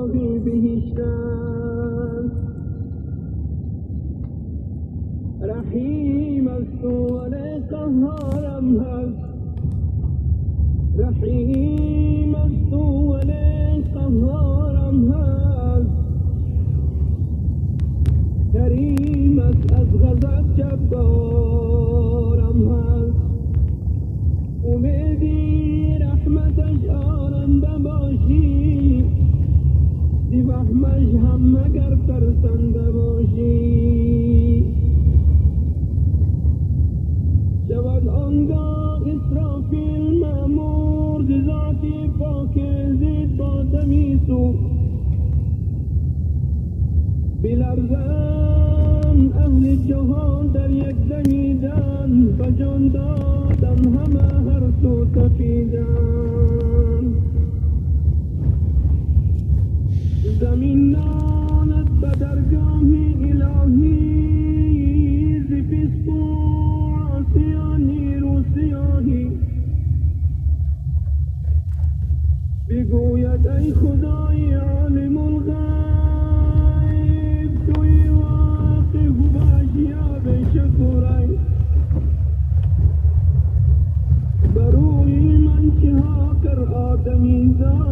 راهی بهشتن رحیم است ولی قهارم هست رحیم است ولی قهارم هست کریم است از غضب جبارم هست امیدی رحمتش آرنده باشی دی وهمش هم مگر ترسنده باشی شود آنگاه اسرافیل مأمور ز ذاتی پاک زید با تمیسو بلرزن اهل جهان در یک دمیدن و جان دادن همه هر سو تپیدن زمین نالت به درگاه الهی ز فسق و عصیانی رو سیاهی بگوید ای خدای عالم الغیب توی واقف و اشیاء شکرای بروی من چه ها کر آدمی زاد